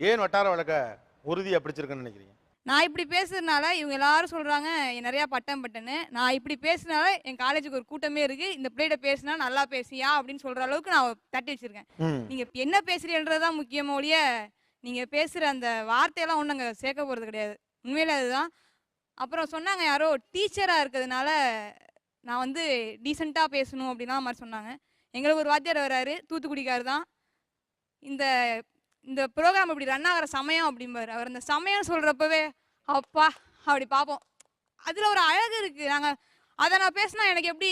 ஏன் வட்டார வழக்க உறுதியா பிடிச்சிருக்குன்னு நினைக்கிறீங்க? நான் இப்படி பேசுறதுனால இவங்க எல்லாரும் சொல்றாங்க நிறைய பட்டம் பட்டன்னு. நான் இப்படி பேசுனால என் காலேஜுக்கு ஒரு கூட்டமே இருக்கு. இந்த பிள்ளைகிட்ட பேசினா நல்லா பேசியா அப்படின்னு சொல்ற அளவுக்கு நான் தட்டி வச்சிருக்கேன். ம். நீங்க என்ன பேசுறீங்கன்றதுதான் முக்கியமோ ஒழிய, நீங்க பேசுற அந்த வார்த்தையெல்லாம் ஒண்ணும் அங்க சேர்க்க போறது கிடையாது. உண்மையிலே அதுதான். அப்புறம் சொன்னாங்க யாரோ டீச்சரா இருக்கிறதுனால நான் வந்து டீசென்ட்டா பேசணும் அப்படிலாம் மாரி சொன்னாங்க. எங்களுக்கு ஒரு வாத்தியார் வராரு, தூத்துக்குடிக்காரர் தான். இந்த இந்த ப்ரோகிராம் இப்படி ரன் ஆகுற சமயம் அப்படிம்பாரு. அவர் அந்த சமயம் சொல்றப்பவே, அப்பா! அப்படி பார்ப்போம். அதுல ஒரு அழகு இருக்கு. அத நான் பேசினா எனக்கு எப்படி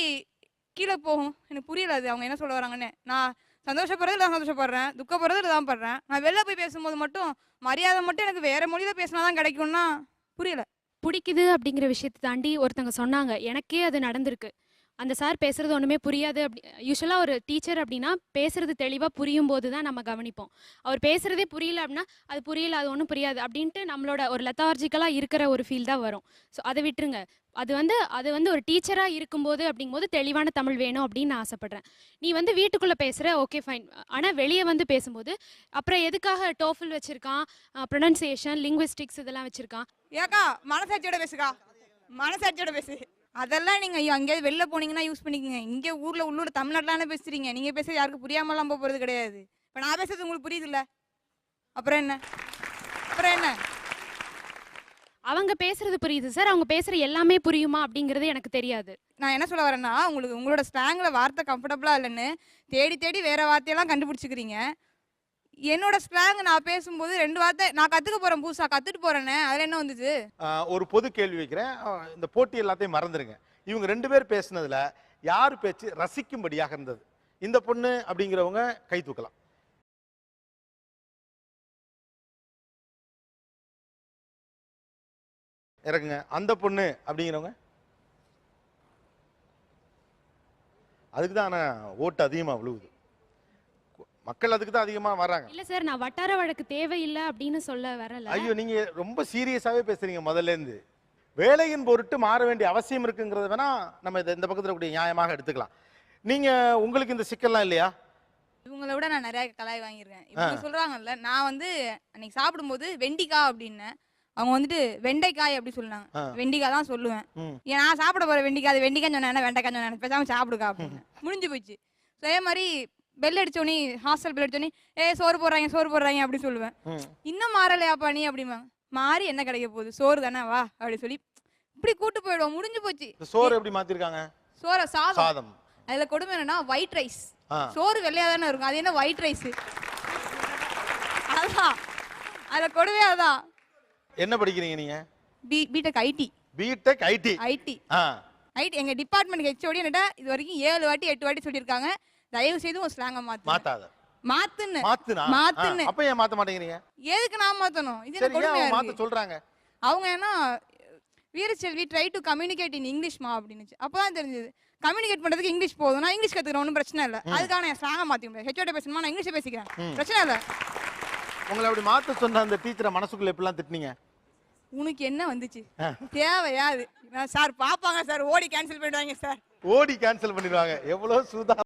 கீழ போகும்? எனக்கு புரியல அது அவங்க என்ன சொல்ல வராங்கன்னு. நான் சந்தோஷப்படுறதுல தான் சந்தோஷப்படுறேன். துக்கப்படுறதுல தான் படுறேன். நான் வெளில போய் பேசும்போது மட்டும் மரியாதை மட்டும் எனக்கு வேற மொழியில பேசினா தான் கிடைக்கும்னா புரியல. பிடிக்குது அப்படிங்கிற விஷயத்தை தாண்டி ஒருத்தங்க சொன்னாங்க. எனக்கே அது நடந்திருக்கு. அந்த சார் பேசுறது ஒண்ணுமே புரியாது. யூசுவலா ஒரு டீச்சர் அப்படின்னா பேசுறது தெளிவா புரியும் போது தான் நம்ம கவனிப்போம். அவர் பேசுறதே புரியல அப்படின்னா அது புரியல, அது ஒன்றும் புரியாது அப்படின்ட்டு நம்மளோட ஒரு லெத்தார்ஜிக்கலா இருக்கிற ஒரு ஃபீல் தான் வரும். ஸோ அதை விட்டுருங்க. அது வந்து ஒரு டீச்சரா இருக்கும்போது அப்படிங்கும்போது தெளிவான தமிழ் வேணும் அப்படின்னு நான் ஆசைப்படுறேன். நீ வந்து வீட்டுக்குள்ள பேசுற, ஓகே ஃபைன். ஆனா வெளியே வந்து பேசும்போது அப்புறம் எதுக்காக டோஃபில் வச்சிருக்கான், ப்ரொனன்சியேஷன், லிங்குவிஸ்டிக்ஸ் இதெல்லாம் வச்சிருக்கான். ஏக்கா மனசாட்சியோட பேசுக்கா. மனசாட்சியோட பேசு. அதெல்லாம் நீங்க அங்கேயாவது வெளில போனீங்கன்னா யூஸ் பண்ணிக்கங்க. இங்கே உள்ளூர் தமிழ்நாட்டில் பேசுறீங்க. நீங்க பேசுறது யாருக்கும் புரியாமலாம் போறது கிடையாது. இப்போ நான் பேசுறது உங்களுக்கு புரியுதுல்ல? அப்புறம் என்ன? அப்புறம் என்ன? அவங்க பேசுறது புரியுது சார். அவங்க பேசுற எல்லாமே புரியுமா அப்படிங்கிறது எனக்கு தெரியாது. நான் என்ன சொல்ல வரேன்னா, உங்களோட ஸ்லாங்ல வார்த்தை கம்ஃபர்டபுளா இல்லைன்னு தேடி தேடி வேற வார்த்தையெல்லாம் கண்டுபிடிச்சிக்கிறீங்க. என்னோட ஸ்லாங் நான் பேசும்போது 2 வார்த்தை நான் கத்துக்க போறேன், புதுசா கத்துட்டு போறேனே, அதுல என்ன வந்துச்சு? ஒரு பொது கேள்வி வைக்கிறேன். இந்த போட்டி எல்லாத்தையும் மறந்துருங்க. இவங்க 2 பேர் பேசுனதுல யார் பேச்சு ரசிக்கும்படியாக இருந்தது? இந்த பொண்ணு அப்படிங்கிறவங்க கை தூக்கலாம். இறக்குங்க. அந்த பொண்ணு அப்படிங்கிறவங்க அதுக்கு தான் ஓட்டு அதிகமா விழுவுது. மக்கள் அதுக்கு தான் அதிகமா வர்றாங்க. இல்ல சார், நான் வட்டார வழக்கு தேவையில்லை அப்படின்னு சொல்ல வரல. ஐயோ, நீங்க ரொம்ப சீரியஸாவே பேசுறீங்க. முதல்ல இருந்து வேலையின் பொருட்டு மாற வேண்டிய அவசியம் இருக்குங்கிறத வேணா நம்ம இந்த பக்கத்துல கூடிய நியாயமாக எடுத்துக்கலாம். நீங்க உங்களுக்கு இந்த சிக்கல்லாம் இல்லையா? இவங்கள விட நான் நிறைய கலாய் வாங்கியிருக்கேன். இவங்க சொல்றாங்கல்ல, நான் வந்து அன்னைக்கு சாப்பிடும்போது வெண்டிக்காய் அப்படின்னேன். அவங்க வந்துட்டு வெண்டைக்காய் அப்படி சொன்னாங்க. வெண்டிக்காய் தான் சொல்லுவேன். ஏன் நான் சாப்பிட போற வெண்டிக்காய், அது வெண்டிக்காய் சொன்னேன், வெண்டைக்காய் சொன்னேன், பேசாம சாப்பிடுக்கா அப்படின்னு முடிஞ்சு போச்சு. அதே மாதிரி பெல் அடிச்சோனே, ஹாஸ்டல் பெல் அடிச்சோனே, சோறு போடுறாங்க அப்படின்னு சொல்லுவேன். இன்னும் மாறலையாப்பா நீ அப்படிம்பாங்க. மாறி என்ன கிடைக்க போகுது, சோறு தானே வா அப்படி சொல்லி இப்படி கூட்டு போயிடுவோம். முடிஞ்சு போச்சு. சோறு எப்படி மாத்திருக்காங்க? சோற சாதம். அதுல கொடுமை என்னன்னா ஒயிட் ரைஸ். சோறு வெள்ளையா தானே இருக்கும், அது என்ன ஒயிட் ரைஸ்? அதான் அதுல கொடுமை. அதான். என்ன படிக்கிறீங்க நீங்க? BTech IT. BTech IT. IT. எங்க டிபார்ட்மெண்ட் ஹெச்ஓடி என்னடா இது வரைக்கும் 7 வாட்டி 8 வாட்டி சொல்லியிருக்காங்க, தயவு செய்து உன் ஸ்லாங்க மாத்தாத. மாத்துன்னு. அப்ப ஏன் மாத்த மாட்டேங்கிறீங்க? எதுக்கு நான் மாத்தணும்? இது என்ன கொடுமையா மாத்த இருக்கு? சொல்றாங்க. அவங்க என்ன வீரச்செல்வி ட்ரை டு கம்யூனிகேட் இன் இங்கிலீஷ்மா அப்படின்னுச்சு. அப்பதான் தெரிஞ்சது கம்யூனிகேட் பண்றதுக்கு இங்கிலீஷ் போதும். நான் இங்கிலீஷ் கத்துக்கிறேன், ஒன்றும் பிரச்சனை இல்லை. அதுக்கான என் ஸ்லாங்க மாத்தி முடியாது. ஹெச்ஓடி பேசணுமா, நான் இங்கிலீஷ் பேசிக்கிறேன், பிரச்சனை இல்லை. உங்களை அப்படி மாத்த சொன்ன அந்த டீச்சரை மனசுக்குள்ள எப்படிலாம் திட்டினீங்க? உனக்கு என்ன வந்துச்சு? தேவையா அது? சார் பாப்பாங்க சார், ஓடி கேன்சல் பண்ணிடுவாங்க சார். ஓடி கேன்சல் பண்ணிடுவாங்க. எவ்வளவு சூதா